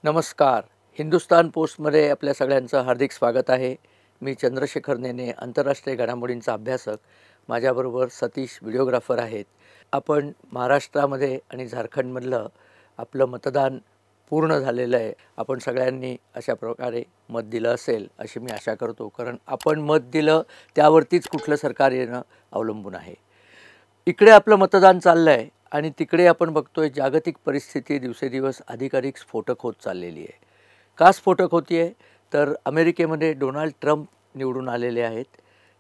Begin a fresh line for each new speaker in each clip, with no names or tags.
नमस्कार. हिंदुस्तान पोस्टमध्ये आपल्या सगळ्यांचं हार्दिक स्वागत आहे. मी चंद्रशेखर नेने, आंतरराष्ट्रीय घडामोडींचा अभ्यासक. माझ्याबरोबर सतीश व्हिडिओग्राफर आहेत. आपण महाराष्ट्रामध्ये आणि झारखंडमधलं आपलं मतदान पूर्ण झालेलं आहे. आपण सगळ्यांनी अशा प्रकारे मत दिलं असेल अशी मी आशा करतो, कारण आपण मत दिलं त्यावरतीच कुठलं सरकार येणं अवलंबून आहे. इकडे आपलं मतदान चाललं आहे आणि तिकडे आपण बघतोय जागतिक परिस्थिती दिवसेदिवस अधिकाधिक स्फोटक होत चाललेली आहे. का स्फोटक होती आहे? तर अमेरिकेमध्ये डोनाल्ड ट्रम्प निवडून आलेले आहेत.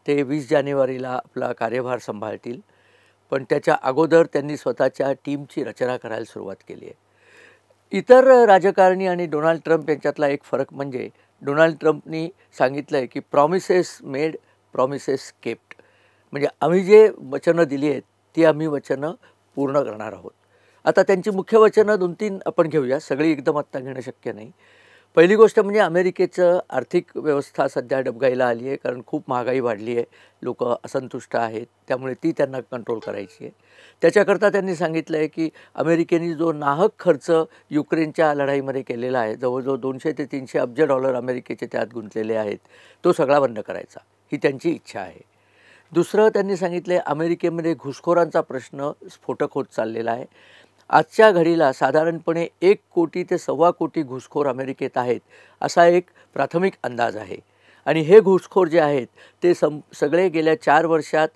ते 20 जानेवारीला आपला कार्यभार सांभाळतील, पण त्याच्या अगोदर त्यांनी स्वतःच्या टीमची रचना करायला सुरुवात केली आहे. इतर राजकारणी आणि डोनाल्ड ट्रम्प यांच्यातला एक फरक म्हणजे डोनाल्ड ट्रम्पनी सांगितलं आहे की प्रॉमिसेस मेड, प्रॉमिसेस केप्ट. म्हणजे आम्ही जे वचनं दिली आहेत ती आम्ही वचनं पूर्ण करणार आहोत. आता त्यांची मुख्य वचनं 2-3 आपण घेऊया, सगळी एकदम आत्ता घेणं शक्य नाही. पहिली गोष्ट म्हणजे अमेरिकेचं आर्थिक व्यवस्था सध्या डबघाईला आली आहे, कारण खूप महागाई वाढली आहे, लोक असंतुष्ट आहेत, त्यामुळे ती त्यांना कंट्रोल करायची आहे. त्याच्याकरता त्यांनी सांगितलं आहे की अमेरिकेने जो नाहक खर्च युक्रेनच्या लढाईमध्ये केलेला आहे, जवळजवळ 200 ते 300 अब्ज डॉलर अमेरिकेचे त्यात गुंतलेले आहेत, तो सगळा बंद करायचा, ही त्यांची इच्छा आहे. दुसरं त्यांनी सांगितले, अमेरिकेमध्ये घुसखोरांचा प्रश्न स्फोटक होत चाललेला आहे. आजच्या घडीला साधारणपणे 1 कोटी ते 1.25 कोटी घुसखोर अमेरिकेत आहेत, असा एक प्राथमिक अंदाज आहे. आणि हे घुसखोर जे आहेत ते सगळे गेल्या 4 वर्षात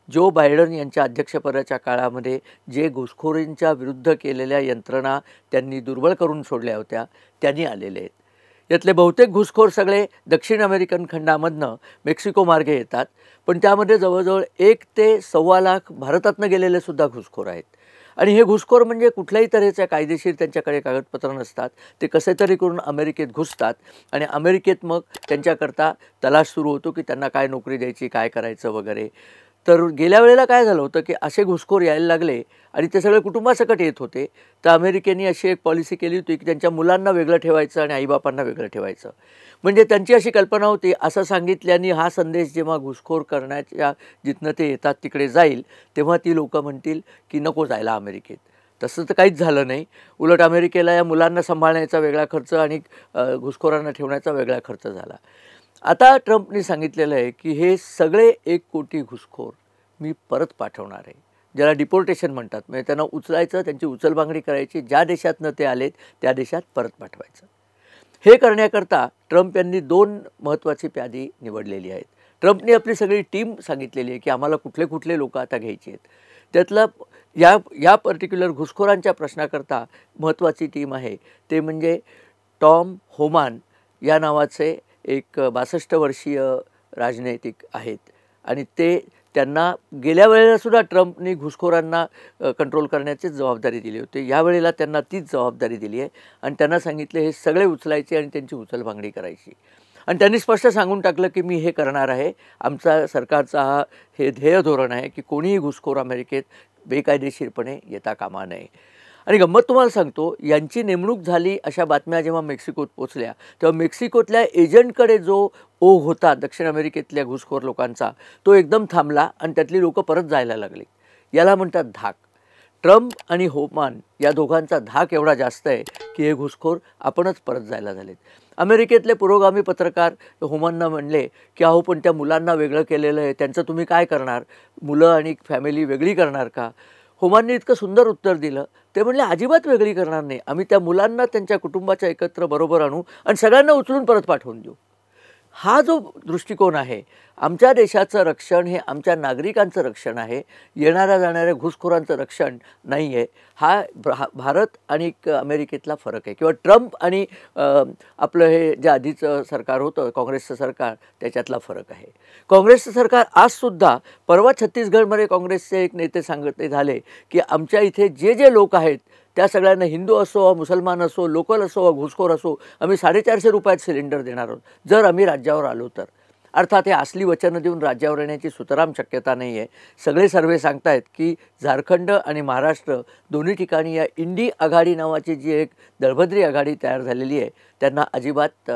जो बायडन यांच्या अध्यक्षपदाच्या काळामध्ये जे घुसखोरींच्या विरुद्ध केलेल्या यंत्रणा त्यांनी दुर्बळ करून सोडल्या होत्या त्यांनी आलेले आहेत. यातले बहुतेक घुसखोर सगळे दक्षिण अमेरिकन खंडामधनं मेक्सिको मार्गे येतात, पण त्यामध्ये जवळजवळ 1 ते 1.25 लाख भारतातनं गेलेले सुद्धा घुसखोर आहेत. आणि हे घुसखोर म्हणजे कुठल्याही तऱ्हेच्या कायदेशीर त्यांच्याकडे कागदपत्र नसतात, ते कसे तरी करून अमेरिकेत घुसतात आणि अमेरिकेत मग त्यांच्याकरता तलाश सुरू होतो की त्यांना काय नोकरी द्यायची, काय करायचं वगैरे. तर गेल्या वेळेला काय झालं होतं की असे घुसखोर यायला लागले आणि ते सगळे कुटुंबासकट येत होते, तर अमेरिकेने अशी एक पॉलिसी केली होती की त्यांच्या मुलांना वेगळं ठेवायचं आणि आईबापांना वेगळं ठेवायचं. म्हणजे त्यांची अशी कल्पना होती, असं सांगितल्याने हा संदेश जेव्हा घुसखोर करण्याच्या जिथनं ते येतात तिकडे जाईल, तेव्हा ती लोकं म्हणतील की नको जायला अमेरिकेत. तसं तर काहीच झालं नाही. उलट अमेरिकेला या मुलांना सांभाळण्याचा वेगळा खर्च आणि घुसखोरांना ठेवण्याचा वेगळा खर्च झाला. आता ट्रम्पनी सांगितलेलं आहे की हे सगळे 1 कोटी घुसखोर मी परत पाठवणार आहे, ज्याला डिपोर्टेशन म्हणतात. म्हणजे त्यांना उचलायचं, त्यांची उचलबांगडी करायची, ज्या देशातनं ते आलेत त्या देशात परत पाठवायचं. हे करण्याकरता ट्रम्प यांनी 2 महत्त्वाची प्यादी निवडलेली आहेत. ट्रम्पनी आपली सगळी टीम सांगितलेली आहे की आम्हाला कुठले कुठले लोक आता घ्यायची आहेत. त्यातलं या पर्टिक्युलर घुसखोरांच्या प्रश्नाकरता महत्त्वाची टीम आहे ते म्हणजे टॉम होमान या नावाचे एक 62 वर्षीय राजनैतिक आहेत. आणि त्यांना गेल्या वेळेलासुद्धा ट्रम्पनी घुसखोरांना कंट्रोल करण्याचीच जबाबदारी दिली होती. यावेळेला त्यांना तीच जबाबदारी दिली आहे आणि त्यांना सांगितले हे सगळे उचलायचे आणि त्यांची उचलबांगडी करायची. आणि त्यांनी स्पष्ट सांगून टाकलं की मी हे करणार आहे. आमचा सरकारचा हे ध्येय धोरण आहे की कोणीही घुसखोर अमेरिकेत बेकायदेशीरपणे येता कामा नये. आणि गंमत तुम्हाला सांगतो, यांची नेमणूक झाली अशा बातम्या जेव्हा मेक्सिकोत पोचल्या, तेव्हा मेक्सिकोतल्या एजंटकडे जो ओघ होता दक्षिण अमेरिकेतल्या घुसखोर लोकांचा, तो एकदम थांबला आणि त्यातली लोकं परत जायला लागली. याला म्हणतात धाक. ट्रम्प आणि होमान या दोघांचा धाक एवढा जास्त आहे की हे घुसखोर आपणच परत जायला झालेत. अमेरिकेतले पुरोगामी पत्रकार होमानना म्हणले की अहो पण त्या मुलांना वेगळं केलेलं आहे, त्यांचं तुम्ही काय करणार, मुलं आणि फॅमिली वेगळी करणार का? होमानने इतकं सुंदर उत्तर दिलं. ते म्हणले अजिबात वेगळी करणार नाही, आम्ही त्या मुलांना त्यांच्या कुटुंबाच्या एकत्र बरोबर आणू आणि सगळ्यांना उचलून परत पाठवून देऊ. हा जो दृष्टिकोन आहे, आमच्या देशाचं रक्षण हे आमच्या नागरिकांचं रक्षण आहे, येणाऱ्या जाणाऱ्या घुसखोरांचं रक्षण नाही आहे. हा भारत आणि अमेरिकेतला फरक आहे, किंवा ट्रम्प आणि आपलं हे जे आधीचं सरकार होतं काँग्रेसचं सरकार त्याच्यातला फरक आहे. काँग्रेसचं सरकार आजसुद्धा, परवा छत्तीसगडमध्ये काँग्रेसचे एक नेते सांगते झाले की आमच्या इथे जे जे लोक आहेत त्या सगळ्यांना, हिंदू असो, मुसलमान असो, लोकल असो, घुसखोर असो, आम्ही 450 रुपयात सिलेंडर देणार आहोत जर आम्ही राज्यावर आलो तर. अर्थात हे असली वचनं देऊन राज्यावर येण्याची सुतराम शक्यता नाही आहे. सगळे सर्वे सांगत आहेत की झारखंड आणि महाराष्ट्र दोन्ही ठिकाणी या इंडी आघाडी नावाची जी एक दळभद्री आघाडी तयार झालेली आहे त्यांना अजिबात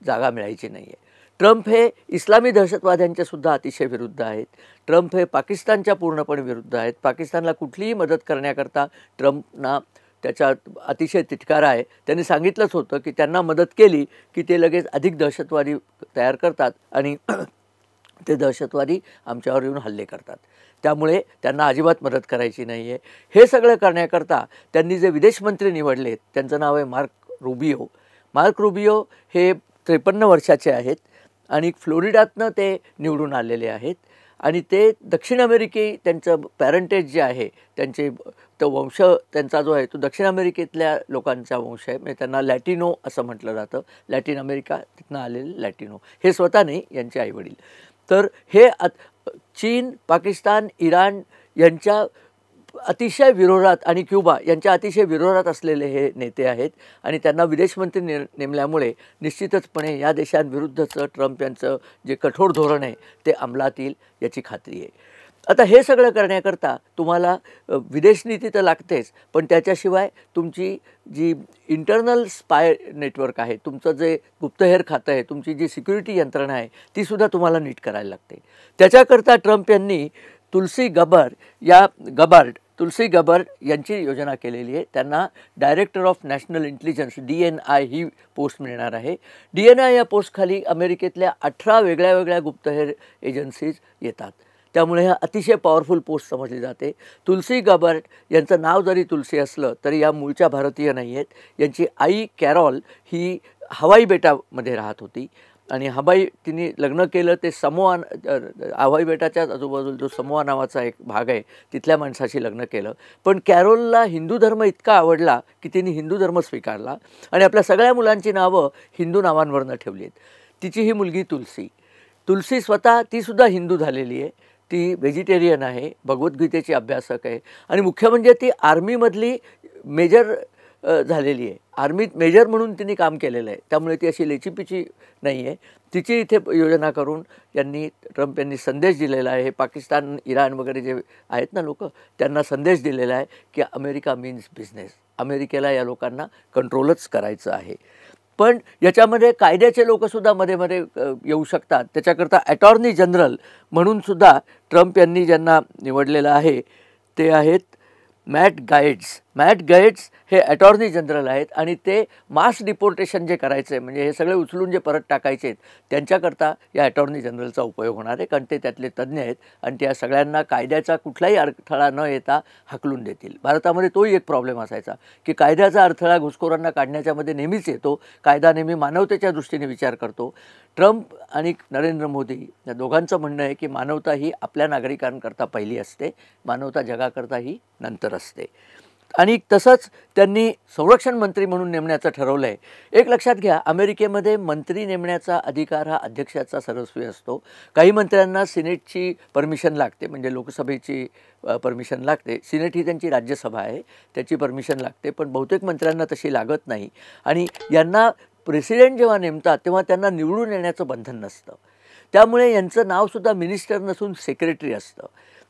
जागा मिळायची नाही आहे. ट्रम्प हे इस्लामी दहशतवाद्यांच्या सुद्धा अतिशय विरुद्ध आहेत. ट्रम्प हे पाकिस्तानच्या पूर्णपणे विरुद्ध आहेत. पाकिस्तानला कुठलीही मदत करण्याकरता ट्रम्पना त्याचा अतिशय तिटकारा आहे. त्यांनी सांगितलंच होतं की त्यांना मदत केली की ते लगेच अधिक दहशतवादी तयार करतात आणि ते दहशतवादी आमच्यावर येऊन हल्ले करतात. त्यामुळे त्यांना अजिबात मदत करायची नाही आहे. हे सगळं करण्याकरता त्यांनी जे विदेश मंत्री निवडले त्यांचं नाव आहे मार्क रुबियो. मार्क रुबियो हे 53 वर्षाचे आहेत आणि फ्लोरिडातनं ते निवडून आलेले आहेत आणि ते दक्षिण अमेरिकी त्यांचं पॅरेंटेज जे आहे त्यांचे तो वंश त्यांचा जो आहे तो दक्षिण अमेरिकेतल्या लोकांचा वंश आहे. म्हणजे त्यांना लॅटिनो असं म्हटलं जातं. लॅटिन अमेरिका तिथनं आलेले लॅटिनो हे स्वतः नाही, यांचे आईवडील. तर हे चीन, पाकिस्तान, इराण यांच्या अतिशय विरोधात आणि क्युबा यांच्या अतिशय विरोधात असलेले हे नेते आहेत आणि त्यांना विदेश मंत्री नेमल्यामुळे निश्चितचपणे या देशांविरुद्धचं ट्रम्प यांचं जे कठोर धोरण आहे ते अंमलात येईल याची खात्री आहे. आता हे सगळं करण्याकरता तुम्हाला विदेश नीती तर लागतेच, पण त्याच्याशिवाय तुमची जी इंटरनल स्पाय नेटवर्क आहे, तुमचं जे गुप्तहेर खातं आहे, तुमची जी सिक्युरिटी यंत्रणा आहे तीसुद्धा तुम्हाला नीट करायला लागते. त्याच्याकरता ट्रम्प यांनी तुलसी गबार्ड यांची योजना केलेली आहे. त्यांना director of national intelligence DNI he post मिळणार आहे. DNI या पोस्टखाली अमेरिकेतल्या 18 वेगळ्या गुप्तहेर एजन्सीज येतात. त्यामुळे हा अतिशय पॉवरफुल पोस्ट समजली जाते. तुलसी गबार्ड यांचं नाव जरी तुलसी असलं तरी या मूळच्या भारतीय नाही आहेत. यांची आई कॅरॉल ही हवाई बेटामध्ये राहत होती आणि तिने लग्न केलं ते हवाई बेटाच्या आजूबाजूला जो समोआ नावाचा एक भाग आहे तिथल्या माणसाशी लग्न केलं. पण कॅरोलला हिंदू धर्म इतका आवडला की तिने हिंदू धर्म स्वीकारला आणि आपल्या सगळ्या मुलांची नावं हिंदू नावांवरनं ठेवली आहेत. तिची ही मुलगी तुलसी स्वतः तीसुद्धा हिंदू झालेली आहे. ती व्हेजिटेरियन आहे, भगवद्गीतेची अभ्यासक आहे आणि मुख्य म्हणजे ती आर्मीमधली मेजर झालेली आहे. आर्मीत मेजर म्हणून तिने काम केलेलं आहे. त्यामुळे ती अशी लेचीपिची नाही आहे. तिची इथे योजना करून ट्रम्प यांनी संदेश दिलेला आहे. पाकिस्तान, इराण वगैरे जे आहेत ना लोक, त्यांना संदेश दिलेला आहे की अमेरिका मीन्स बिझनेस. अमेरिकेला या लोकांना कंट्रोलच करायचं आहे. पण याच्यामध्ये कायद्याचे लोकसुद्धा मध्ये येऊ शकतात. त्याच्याकरता अटॉर्नी जनरल म्हणूनसुद्धा ट्रम्प यांनी ज्यांना निवडलेलं आहे ते आहेत मॅट गाएट्स हे अटॉर्नी जनरल आहेत आणि ते मास डिपोर्टेशन जे करायचं आहे, म्हणजे हे सगळे उचलून जे परत टाकायचे आहेत त्यांच्याकरता या अटॉर्नी जनरलचा उपयोग होणार आहे. कारण ते त्यातले तज्ज्ञ आहेत आणि त्या सगळ्यांना कायद्याचा कुठलाही अडथळा न येता हाकलून देतील. भारतामध्ये तोही एक प्रॉब्लेम असायचा की कायद्याचा अडथळा घुसखोरांना काढण्याच्यामध्ये नेहमीच येतो. कायदा नेहमी मानवतेच्या दृष्टीने विचार करतो. ट्रम्प आणि नरेंद्र मोदी या दोघांचं म्हणणं आहे की मानवता ही आपल्या नागरिकांकरता पहिली असते, मानवता जगाकरता ही नंतर असते. आणि तसंच त्यांनी संरक्षण मंत्री म्हणून नेमण्याचं ठरवलं आहे. एक लक्षात घ्या, अमेरिकेमध्ये मंत्री नेमण्याचा अधिकार हा अध्यक्षाचा सर्वस्वी असतो. काही मंत्र्यांना सिनेटची परमिशन लागते, म्हणजे लोकसभेची परमिशन लागते. सिनेट ही त्यांची राज्यसभा आहे, त्याची परमिशन लागते. पण बहुतेक मंत्र्यांना तशी लागत नाही आणि यांना प्रेसिडेंट जेव्हा नेमतात तेव्हा त्यांना निवडून येण्याचं बंधन नसतं. त्यामुळे यांचं नावसुद्धा मिनिस्टर नसून सेक्रेटरी असतं.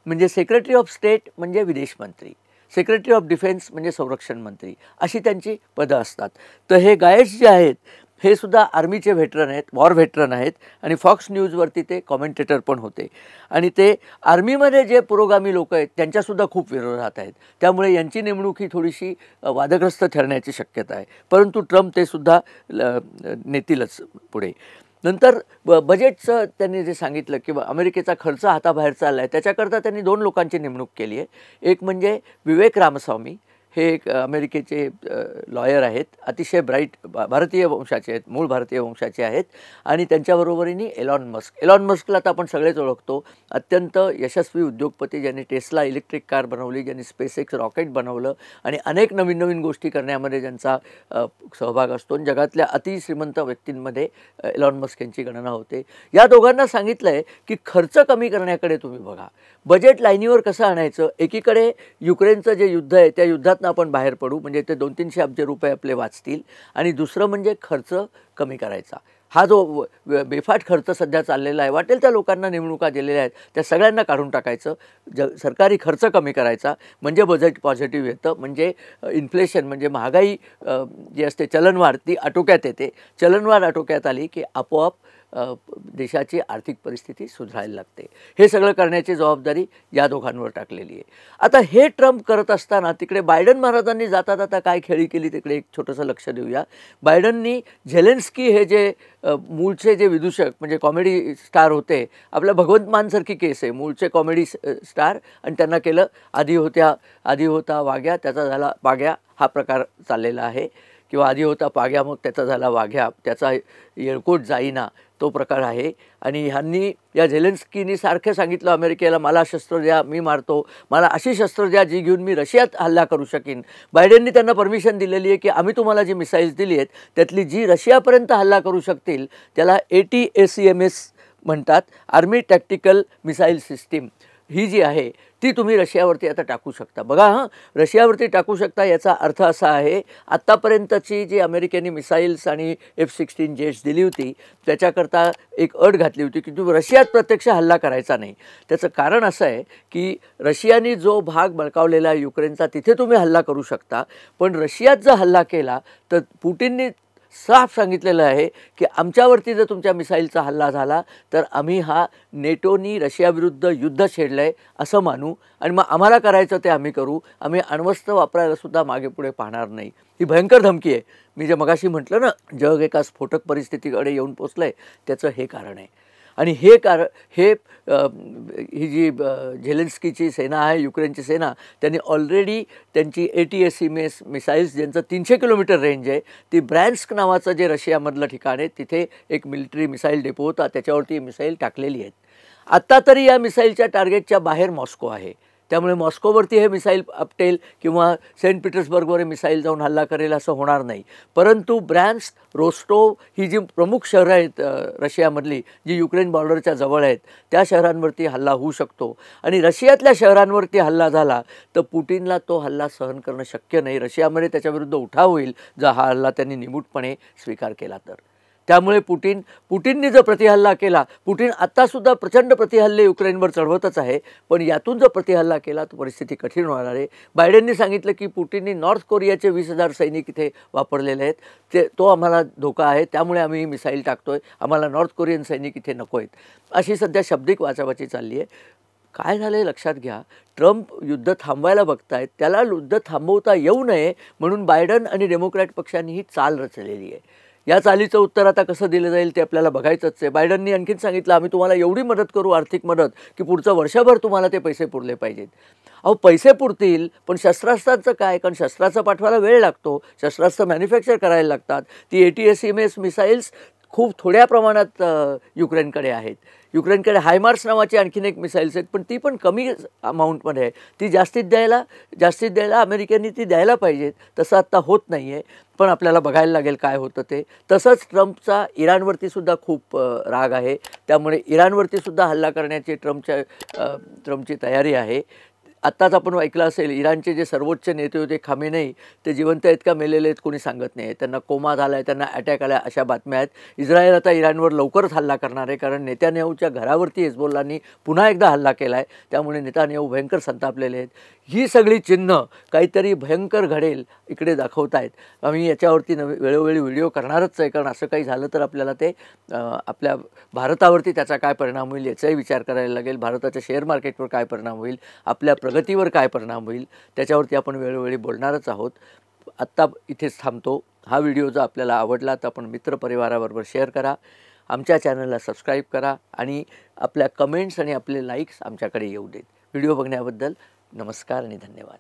म्हणजे सेक्रेटरी ऑफ स्टेट म्हणजे विदेश मंत्री, सेक्रेटरी ऑफ डिफेन्स म्हणजे संरक्षण मंत्री, अशी त्यांची पदं असतात. तर हे गाएट्स जे आहेत हे सुद्धा आर्मीचे व्हेटरन आहेत, वॉर व्हेटरन आहेत आणि फॉक्स न्यूजवरती ते कॉमेंटेटर पण होते आणि ते आर्मीमध्ये जे पुरोगामी लोक आहेत त्यांच्यासुद्धा खूप विरोधात आहेत. त्यामुळे यांची नेमणूक ही थोडीशी वादग्रस्त ठरण्याची शक्यता आहे. परंतु ट्रम्प ते सुद्धा नेतीलच पुढे. नंतर बजेटचं त्यांनी जे सांगितलं की अमेरिकेचा खर्च हाताबाहेर चालला आहे, त्याच्याकरता त्यांनी 2 लोकांची नेमणूक केली आहे. एक म्हणजे विवेक रामस्वामी, हे एक अमेरिकेचे लॉयर आहेत, अतिशय ब्राईट, भारतीय वंशाचे आहेत, मूळ भारतीय वंशाचे आहेत. आणि त्यांच्याबरोबरीने एलॉन मस्कला तर आपण सगळेच ओळखतो. अत्यंत यशस्वी उद्योगपती, ज्यांनी टेस्ला इलेक्ट्रिक कार बनवली, ज्यांनी SpaceX रॉकेट बनवलं आणि अनेक नवीन गोष्टी करण्यामध्ये ज्यांचा सहभाग असतो. जगातल्या अतिश्रीमंत व्यक्तींमध्ये एलॉन मस्क यांची गणना होते. या दोघांना सांगितलं आहे की खर्च कमी करण्याकडे तुम्ही बघा, बजेट लाईनीवर कसं आणायचं. एकीकडे युक्रेनचं जे युद्ध आहे त्या युद्धात आपण बाहेर पडू, म्हणजे ते 200-300 अब्ज रुपये आपले वाचतील. आणि दुसरं म्हणजे खर्च कमी करायचा. हा जो बेफाट खर्च सध्या चाललेला आहे, वाटेल त्या लोकांना नेमणुका दिलेल्या आहेत त्या सगळ्यांना काढून टाकायचं, सरकारी खर्च कमी करायचा, म्हणजे बजेट पॉझिटिव्ह येतं. म्हणजे इन्फ्लेशन म्हणजे महागाई जी असते, चलनवाढ, ती आटोक्यात येते. चलनवाढ आटोक्यात आली की आपोआप देशाची आर्थिक परिस्थिती सुधारायला लागते. हे सगळं करण्याची जबाबदारी या दोघांवर टाकलेली आहे. आता हे ट्रम्प करत असताना तिकडे बायडन महाराजांनी जाता जाता काय खेळी केली तिकडे एक छोटंसं लक्ष देऊया. बायडननी झेलेन्स्की हे जे मूळचे जे विदूषक म्हणजे कॉमेडी स्टार होते, आपल्या भगवंत मानसारखी केस आहे, मूळचे कॉमेडी स्टार, आणि त्यांना केलं आधी होता वाघ्या त्याचा झाला पाग्या हा प्रकार चाललेला आहे, किंवा आधी होता पाग्या मग त्याचा झाला वाघ्या, त्याचा येळकोट जाईना तो प्रकार आहे. आणि ह्यांनी या झेलेन्स्कीनी सारखं सांगितलं अमेरिकेला, मला शस्त्र द्या मी मारतो, मला अशी शस्त्र द्या जी घेऊन मी रशियात हल्ला करू शकीन. बायडेननी त्यांना परमिशन दिलेली आहे की आम्ही तुम्हाला जी मिसाईल्स दिली आहेत त्यातली जी रशियापर्यंत हल्ला करू शकतील त्याला ATACMS म्हणतात, आर्मी टॅक्टिकल मिसाईल सिस्टीम, ही जी आहे ती तुम्ही रशियावरती आता टाकू शकता. बघा रशियावरती टाकू शकता याचा अर्थ असा आहे, आत्तापर्यंतची जी अमेरिकेने मिसाईल्स आणि F-16 जेट्स दिली होती त्याच्याकरता एक अट घातली होती की तुम्ही रशियात प्रत्यक्ष हल्ला करायचा नाही. त्याचं कारण असं आहे की रशियाने जो भाग बळकावलेला आहे युक्रेनचा तिथे तुम्ही हल्ला करू शकता, पण रशियात जर हल्ला केला तर पुटिनने साफ सांगितलेलं आहे की आमच्यावरती जर तुमच्या मिसाईलचा हल्ला झाला तर आम्ही हा नेटोनी रशियाविरुद्ध युद्ध छेडलं आहे असं मानू, आणि मग आम्हाला करायचं ते आम्ही करू, आम्ही अण्वस्त्र वापरायलासुद्धा मागे पुढे पाहणार नाही. ही भयंकर धमकी आहे. मी जे मगाशी म्हटलं ना, जग एका स्फोटक परिस्थितीकडे येऊन पोचलं आहे त्याचं हे कारण आहे. आणि ही जी झेलेन्स्कीची सेना आहे, युक्रेनची सेना, त्यांनी ऑलरेडी त्यांची ATACMS मिसाईल्स ज्यांचं 300 किलोमीटर रेंज आहे, ती ब्रॅन्स्क नावाचं जे रशियामधलं ठिकाण आहे तिथे एक मिलिटरी मिसाईल डेपो होता, त्याच्यावरती मिसाईल टाकलेली आहेत. आत्ता तरी या मिसाईलच्या टार्गेटच्या बाहेर मॉस्को आहे, त्यामुळे मॉस्कोवरती हे मिसाईल आपटेल किंवा सेंट पीटर्सबर्गवर हे मिसाईल जाऊन हल्ला करेल असं होणार नाही. परंतु ब्रॅन्स्क, रोस्टोव ही जी प्रमुख शहरं आहेत रशियामधली, जी युक्रेन बॉर्डरच्या जवळ आहेत, त्या शहरांवरती हल्ला होऊ शकतो. आणि रशियातल्या शहरांवरती हल्ला झाला तर पुटिनला तो हल्ला सहन करणं शक्य नाही. रशियामध्ये त्याच्याविरुद्ध उठाव होईल जर हा हल्ला त्यांनी निमूटपणे स्वीकार केला तर. त्यामुळे पुटिनने जर प्रतिहल्ला केला, पुटिन आत्तासुद्धा प्रचंड प्रतिहल्ले युक्रेनवर चढवतच आहे, पण यातून जर प्रतिहल्ला केला तर परिस्थिती कठीण होणार आहे. बायडेननी सांगितलं की पुटिनने नॉर्थ कोरियाचे 20,000 सैनिक इथे वापरलेले आहेत, तो आम्हाला धोका आहे, त्यामुळे आम्ही ही मिसाईल टाकतोय, आम्हाला नॉर्थ कोरियन सैनिक इथे नको आहेत, अशी सध्या शाब्दिक वाचावाची चालली आहे. काय झालं आहे लक्षात घ्या, ट्रम्प युद्ध थांबवायला बघतायत, त्याला युद्ध थांबवता येऊ नये म्हणून बायडन आणि डेमोक्रॅट पक्षांनी ही चाल रचलेली आहे. या चालीचं उत्तर आता कसं दिलं जाईल ते आपल्याला बघायचंच आहे. बायडननी आणखीन सांगितलं आम्ही तुम्हाला एवढी मदत करू, आर्थिक मदत, की पुढचं वर्षभर तुम्हाला ते पैसे पुरले पाहिजेत. अहो पैसे पुरतील पण शस्त्रास्त्रांचं काय, कारण शस्त्राचं पाठवायला वेळ लागतो, शस्त्रास्त्र मॅन्युफॅक्चर करायला लागतात. ती ATACMS मिसाईल्स खूप थोड्या प्रमाणात युक्रेनकडे आहेत. युक्रेनकडे हायमार्स नावाची आणखीन एक मिसाईल्स आहेत, पण ती पण कमी अमाऊंटमध्ये आहे. ती जास्तीत द्यायला अमेरिकेने ती द्यायला पाहिजेत, तसं आत्ता होत नाही आहे. पण आपल्याला बघायला लागेल काय होतं ते. तसंच ट्रम्पचा इराणवरती सुद्धा खूप राग आहे, त्यामुळे इराणवरती सुद्धा हल्ला करण्याची ट्रम्पची तयारी आहे. आत्ताच आपण ऐकलं असेल, इराणचे जे सर्वोच्च नेते होते खामेनेई, ते जिवंत आहेत का मेलेले आहेत कोणी सांगत नाही, त्यांना कोमा झाला आहे, त्यांना अटॅक आला आहे, अशा बातम्या आहेत. इस्रायल आता इराणवर लवकरच हल्ला करणार आहे, कारण नेतान्याहूच्या घरावरती हिजबुल्लांनी पुन्हा एकदा हल्ला केला आहे, त्यामुळे नेतान्याहू भयंकर संतापलेले आहेत. ही सगळी चिन्ह काहीतरी भयंकर घडेल इकडे दाखवत आहेत. आम्ही याच्यावरती वेळोवेळी व्हिडिओ करणारच आहे, कारण असं काही झालं तर आपल्याला ते आपल्या भारतावरती त्याचा काय परिणाम होईल याचाही विचार करायला लागेल. भारताच्या शेअर मार्केटवर काय परिणाम होईल, आपल्या प्रगतीवर काय परिणाम होईल, त्याच्यावरती आपण वेळोवेळी बोलणारच आहोत. आत्ता इथेच थांबतो. हा व्हिडिओ जर आपल्याला आवडला तर आपण मित्रपरिवाराबरोबर शेअर करा, आमच्या चॅनलला सबस्क्राईब करा आणि आपल्या कमेंट्स आणि आपले लाईक्स आमच्याकडे येऊ देत. व्हिडिओ बघण्याबद्दल नमस्कार आणि धन्यवाद.